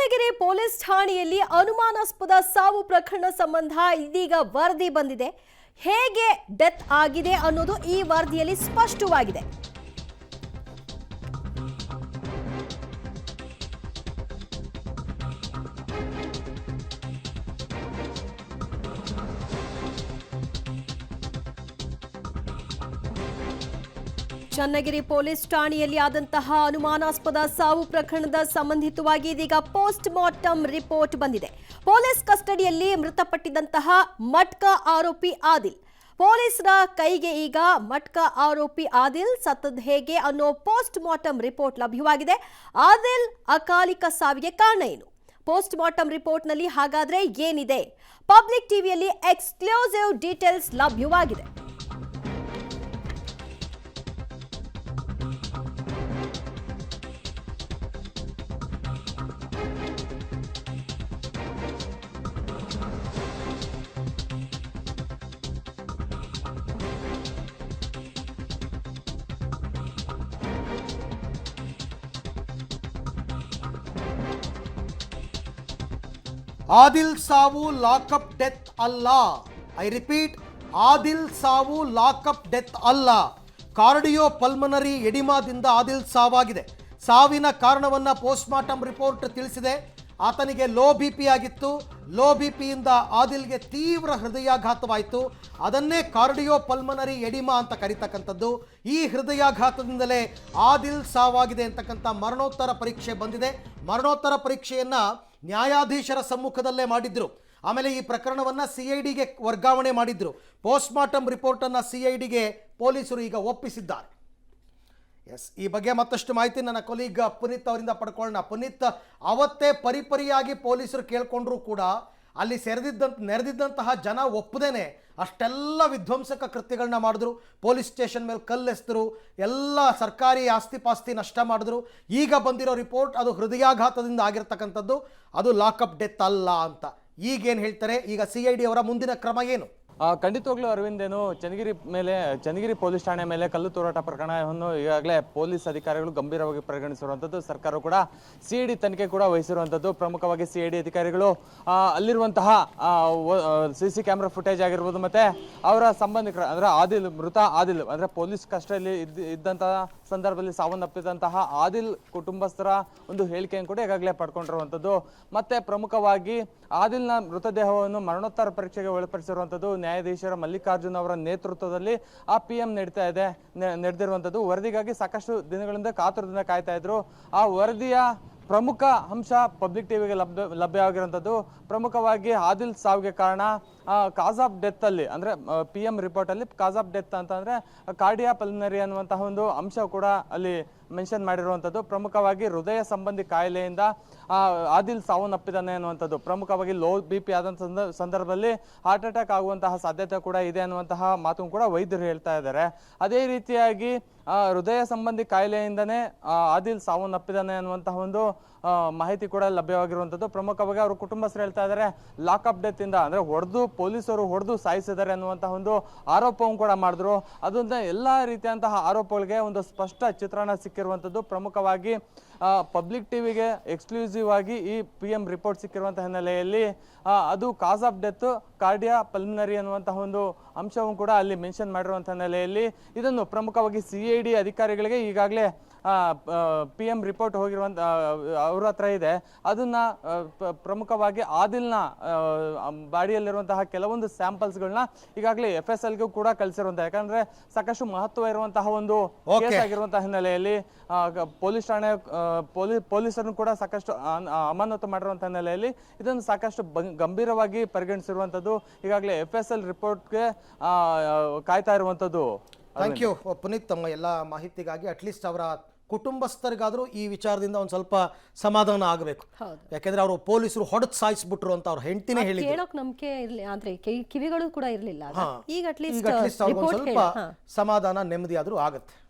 Channagiri police ಠಾಣೆಯಲ್ಲಿ ಅನುಮಾನಾಸ್ಪದ ಸಾವು ಪ್ರಕರಣ ಸಂಬಂಧ ಇದೀಗ ವರದಿ ಬಂದಿದೆ. ಹೇಗೆ ಡೆತ್ ಆಗಿದೆ ಅನ್ನೋದು ಈ ವರದಿಯಲ್ಲಿ ಸ್ಪಷ್ಟವಾಗಿದೆ. ಚನ್ನಗಿರಿ ಪೊಲೀಸ್ ಠಾಣೆಯಲ್ಲಿ ಆದಂತಹ ಅನುಮಾನಾಸ್ಪದ ಸಾವು ಪ್ರಕರಣದ ಸಂಬಂಧಿತವಾಗಿ ಇದೀಗ ಪೋಸ್ಟ್ ಮಾರ್ಟಮ್ ರಿಪೋರ್ಟ್ ಬಂದಿದೆ. ಪೊಲೀಸ್ ಕಸ್ಟಡಿಯಲ್ಲಿ ಮೃತಪಟ್ಟಿದ್ದಂತಹ ಮಟ್ಕಾ ಆರೋಪಿ ಆದಿಲ್, ಪೊಲೀಸರ ಕೈಗೆ ಈಗ ಮಟ್ಕಾ ಆರೋಪಿ ಆದಿಲ್ ಸತ್ತದ ಹೇಗೆ ಅನ್ನೋ ಪೋಸ್ಟ್ ಮಾರ್ಟಮ್ ರಿಪೋರ್ಟ್ ಲಭ್ಯವಾಗಿದೆ. ಆದಿಲ್ ಅಕಾಲಿಕ ಸಾವಿಗೆ ಕಾರಣ ಏನು? ಪೋಸ್ಟ್ ಮಾರ್ಟಮ್ ರಿಪೋರ್ಟ್ನಲ್ಲಿ ಹಾಗಾದ್ರೆ ಏನಿದೆ? ಪಬ್ಲಿಕ್ ಟಿವಿಯಲ್ಲಿ ಎಕ್ಸ್ಕ್ಲೂಸಿವ್ ಡೀಟೇಲ್ಸ್ ಲಭ್ಯವಾಗಿದೆ. ಆದಿಲ್ ಸಾವು ಲಾಕಪ್ ಡೆತ್ ಅಲ್ಲ. ಐ ರಿಪೀಟ್, ಆದಿಲ್ ಸಾವು ಲಾಕಪ್ ಡೆತ್ ಅಲ್ಲ. ಕಾರ್ಡಿಯೋ ಪಲ್ಮನರಿ ಎಡಿಮಾದಿಂದ ಆದಿಲ್ ಸಾವಾಗಿದೆ. ಸಾವಿನ ಕಾರಣವನ್ನು ಪೋಸ್ಟ್ ಮಾರ್ಟಮ್ ರಿಪೋರ್ಟ್ ತಿಳಿಸಿದೆ. ಆತನಿಗೆ ಲೋ ಬಿ ಪಿ ಆಗಿತ್ತು. ಲೋ ಬಿ ಪಿಯಿಂದ ಆದಿಲ್ಗೆ ತೀವ್ರ ಹೃದಯಾಘಾತವಾಯಿತು. ಅದನ್ನೇ ಕಾರ್ಡಿಯೋ ಪಲ್ಮನರಿ ಎಡಿಮಾ ಅಂತ ಕರೀತಕ್ಕಂಥದ್ದು. ಈ ಹೃದಯಾಘಾತದಿಂದಲೇ ಆದಿಲ್ ಸಾವಾಗಿದೆ ಅಂತಕ್ಕಂಥ ಮರಣೋತ್ತರ ಪರೀಕ್ಷೆ ಬಂದಿದೆ. ಮರಣೋತ್ತರ ಪರೀಕ್ಷೆಯನ್ನು ನ್ಯಾಯಾಧೀಶರ ಸಮ್ಮುಖದಲ್ಲೇ ಮಾಡಿದ್ರು. ಆಮೇಲೆ ಈ ಪ್ರಕರಣವನ್ನು CIDಗೆ ವರ್ಗಾವಣೆ ಮಾಡಿದ್ರು. ಪೋಸ್ಟ್ ಮಾರ್ಟಮ್ ರಿಪೋರ್ಟನ್ನು CIDಗೆ ಪೊಲೀಸರು ಈಗ ಒಪ್ಪಿಸಿದ್ದಾರೆ. ಎಸ್, ಈ ಬಗ್ಗೆ ಮತ್ತಷ್ಟು ಮಾಹಿತಿ ನನ್ನ ಕೊಲೀಗ್ ಪುನೀತ್ ಅವರಿಂದ ಪಡ್ಕೊಳ್ಳೋಣ. ಪುನೀತ್, ಅವತ್ತೇ ಪರಿಪರಿಯಾಗಿ ಪೊಲೀಸರು ಕೇಳ್ಕೊಂಡ್ರೂ ಕೂಡ ಅಲ್ಲಿ ನೆರೆದಿದ್ದಂತಹ ಜನ ಒಪ್ಪದೇನೆ ಅಷ್ಟೆಲ್ಲ ವಿಧ್ವಂಸಕ ಕೃತ್ಯಗಳನ್ನ ಮಾಡಿದ್ರು. ಪೊಲೀಸ್ ಸ್ಟೇಷನ್ ಮೇಲೆ ಕಲ್ಲೆಸ್ತರು, ಎಲ್ಲ ಸರ್ಕಾರಿ ಆಸ್ತಿ ಪಾಸ್ತಿ ನಷ್ಟ ಮಾಡಿದ್ರು. ಈಗ ಬಂದಿರೋ ರಿಪೋರ್ಟ್ ಅದು ಹೃದಯಾಘಾತದಿಂದ ಆಗಿರ್ತಕ್ಕಂಥದ್ದು, ಅದು ಲಾಕಪ್ ಡೆತ್ ಅಲ್ಲ ಅಂತ. ಈಗೇನು ಹೇಳ್ತಾರೆ? ಈಗ CID ಅವರ ಮುಂದಿನ ಕ್ರಮ ಏನು? ಖಂಡಿತವಾಗ್ಲೂ ಅರವಿಂದ್, ಏನು ಚನ್ನಗಿರಿ ಪೊಲೀಸ್ ಠಾಣೆ ಮೇಲೆ ಕಲ್ಲು ತೂರಾಟ ಪ್ರಕರಣವನ್ನು ಈಗಾಗಲೇ ಪೊಲೀಸ್ ಅಧಿಕಾರಿಗಳು ಗಂಭೀರವಾಗಿ ಪರಿಗಣಿಸಿರುವಂಥದ್ದು. ಸರ್ಕಾರ ಕೂಡ CID ತನಿಖೆ ಕೂಡ ವಹಿಸಿರುವಂಥದ್ದು. ಪ್ರಮುಖವಾಗಿ CID ಅಧಿಕಾರಿಗಳು ಅಲ್ಲಿರುವಂತಹ CC ಕ್ಯಾಮ್ರಾ ಫುಟೇಜ್ ಆಗಿರ್ಬೋದು, ಮತ್ತೆ ಅವರ ಸಂಬಂಧಿಕರ ಅಂದರೆ ಮೃತ ಆದಿಲ್ ಅಂದರೆ ಪೊಲೀಸ್ ಕಸ್ಟಡಿಯಲ್ಲಿ ಇದ್ದಂತಹ ಸಂದರ್ಭದಲ್ಲಿ ಸಾವನ್ನಪ್ಪಿದಂತಹ ಆದಿಲ್ ಕುಟುಂಬಸ್ಥರ ಒಂದು ಹೇಳಿಕೆಯನ್ನು ಕೂಡ ಈಗಾಗಲೇ ಪಡ್ಕೊಂಡಿರುವಂಥದ್ದು. ಮತ್ತೆ ಪ್ರಮುಖವಾಗಿ ಆದಿಲ್ನ ಮೃತದೇಹವನ್ನು ಮರಣೋತ್ತರ ಪರೀಕ್ಷೆಗೆ ಒಳಪಡಿಸಿರುವಂಥದ್ದು. ನ್ಯಾಯಾಧೀಶರ ಮಲ್ಲಿಕಾರ್ಜುನ್ ಅವರ ನೇತೃತ್ವದಲ್ಲಿ ಆ PM ನಡೆದಿರುವಂಥದ್ದು. ವರದಿಗಾಗಿ ಸಾಕಷ್ಟು ದಿನಗಳಿಂದ ಕಾತುರದಿಂದ ಕಾಯ್ತಾ ಇದ್ರು. ಆ ವರದಿಯ ಪ್ರಮುಖ ಅಂಶ ಪಬ್ಲಿಕ್ ಟಿವಿಗೆ ಲಭ್ಯವಾಗಿರುವಂಥದ್ದು. ಪ್ರಮುಖವಾಗಿ ಆದಿಲ್ ಸಾವಿಗೆ ಕಾರಣ ಕಾಸ್ ಆಫ್ ಡೆತ್ ಅಲ್ಲಿ ಅಂದರೆ PM ರಿಪೋರ್ಟ್ ಅಲ್ಲಿ ಕಾಸ್ ಆಫ್ ಡೆತ್ ಅಂತಂದ್ರೆ ಕಾರ್ಡಿಯಾ ಪಲ್ಮನರಿ ಅನ್ನುವಂತಹ ಒಂದು ಅಂಶ ಕೂಡ ಅಲ್ಲಿ ಮೆನ್ಷನ್ ಮಾಡಿರುವಂಥದ್ದು. ಪ್ರಮುಖವಾಗಿ ಹೃದಯ ಸಂಬಂಧಿ ಕಾಯಿಲೆಯಿಂದ ಆದಿಲ್ ಸಾವನ್ನಪ್ಪಿದ್ದಾನೆ ಅನ್ನುವಂಥದ್ದು. ಪ್ರಮುಖವಾಗಿ ಲೋ BP ಆದಂಥ ಸಂದರ್ಭದಲ್ಲಿ ಹಾರ್ಟ್ ಅಟ್ಯಾಕ್ ಆಗುವಂತಹ ಸಾಧ್ಯತೆ ಕೂಡ ಇದೆ ಅನ್ನುವಂತಹ ಮಾತು ಕೂಡ ವೈದ್ಯರು ಹೇಳ್ತಾ ಇದ್ದಾರೆ. ಅದೇ ರೀತಿಯಾಗಿ ಹೃದಯ ಸಂಬಂಧಿ ಕಾಯಿಲೆಯಿಂದನೇ ಆದಿಲ್ ಸಾವನ್ನಪ್ಪಿದ್ದಾನೆ ಅನ್ನುವಂತಹ ಒಂದು ಮಾಹಿತಿ ಕೂಡ ಲಭ್ಯವಾಗಿರುವಂಥದ್ದು. ಪ್ರಮುಖವಾಗಿ ಅವರು ಕುಟುಂಬಸ್ಥರು ಹೇಳ್ತಾ ಇದ್ದಾರೆ ಲಾಕಪ್ ಡೆತ್ ಇಂದ ಅಂದರೆ ಪೊಲೀಸರು ಹೊಡೆದು ಸಾಯಿಸಿದ್ದಾರೆ ಅನ್ನುವಂತಹ ಒಂದು ಆರೋಪವನ್ನು ಕೂಡ ಮಾಡಿದ್ರು. ಅದರಿಂದ ಎಲ್ಲ ರೀತಿಯಂತಹ ಆರೋಪಗಳಿಗೆ ಒಂದು ಸ್ಪಷ್ಟ ಚಿತ್ರಣ ಸಿಕ್ಕಿರುವಂಥದ್ದು. ಪ್ರಮುಖವಾಗಿ ಪಬ್ಲಿಕ್ ಟಿವಿಗೆ ಎಕ್ಸ್ಕ್ಲೂಸಿವ್ ಆಗಿ ಈ PM ರಿಪೋರ್ಟ್ ಸಿಕ್ಕಿರುವಂತಹ ಹಿನ್ನೆಲೆಯಲ್ಲಿ ಅದು ಕಾಸ್ ಆಫ್ ಡೆತ್ ಕಾರ್ಡಿಯಾ ಪಲ್ಮನರಿ ಅನ್ನುವಂತಹ ಒಂದು ಅಂಶವನ್ನು ಕೂಡ ಅಲ್ಲಿ ಮೆನ್ಷನ್ ಮಾಡಿರುವಂತಹ ಹಿನ್ನೆಲೆಯಲ್ಲಿ ಇದನ್ನು ಪ್ರಮುಖವಾಗಿ CID ಅಧಿಕಾರಿಗಳಿಗೆ ಈಗಾಗಲೇ PM ರಿಪೋರ್ಟ್ ಹೋಗಿರುವಂತ ಅವ್ರ ಹತ್ರ ಇದೆ. ಅದನ್ನ ಪ್ರಮುಖವಾಗಿ ಆದಿಲ್ನ ಬಾಡಿಯಲ್ಲಿರುವಂತಹ ಕೆಲವೊಂದು ಸ್ಯಾಂಪಲ್ಸ್ಗಳನ್ನ ಈಗಾಗಲೇ FSLಗೂ ಕೂಡ ಕಳಿಸಿರುವಂತಹ, ಯಾಕಂದ್ರೆ ಸಾಕಷ್ಟು ಮಹತ್ವ ಇರುವಂತಹ ಒಂದು ಕೇಸ್ ಆಗಿರುವಂತಹ ಹಿನ್ನೆಲೆಯಲ್ಲಿ ಪೊಲೀಸ್ ಠಾಣೆ ಪೊಲೀಸರನ್ನು ಕೂಡ ಸಾಕಷ್ಟು ಅಮಾನತು ಮಾಡಿರುವಂತಹ ಹಿನ್ನೆಲೆಯಲ್ಲಿ ಇದನ್ನು ಸಾಕಷ್ಟು ಗಂಭೀರವಾಗಿ ಪರಿಗಣಿಸಿರುವಂತದ್ದು. ಈಗಾಗಲೇ FSL ರಿಪೋರ್ಟ್ಗೆ ಕಾಯ್ತಾ ಇರುವಂತದ್ದು. ಥ್ಯಾಂಕ್ ಯು ಪುನೀತ್, ತಮ್ಮ ಎಲ್ಲ ಮಾಹಿತಿಗಾಗಿ. ಅಟ್ಲೀಸ್ಟ್ ಅವರ ಕುಟುಂಬಸ್ಥರಿಗಾದರೂ ಈ ವಿಚಾರದಿಂದ ಒಂದು ಸ್ವಲ್ಪ ಸಮಾಧಾನ ಆಗಬೇಕು. ಯಾಕೆಂದ್ರೆ ಅವರು ಪೊಲೀಸರು ಹೊಡೆದು ಸಾಯಿಸ್ಬಿಟ್ರು ಅಂತ ಅವ್ರ ಹೆಂಡತಿನೇ ಹೇಳಿದ್ರು. ಕೇಳೋಕೆ ನಂಬಿಕೆ ಇರಲಿ, ಆದ್ರೆ ಕಿವಿಗಳು ಕೂಡ ಇರಲಿಲ್ಲ. ಈಗ ಅಟ್ಲೀಸ್ಟ್ ಅವ್ರಿಗೆ ಸ್ವಲ್ಪ ಸಮಾಧಾನ ನೆಮ್ಮದಿ ಆದರೂ ಆಗುತ್ತೆ.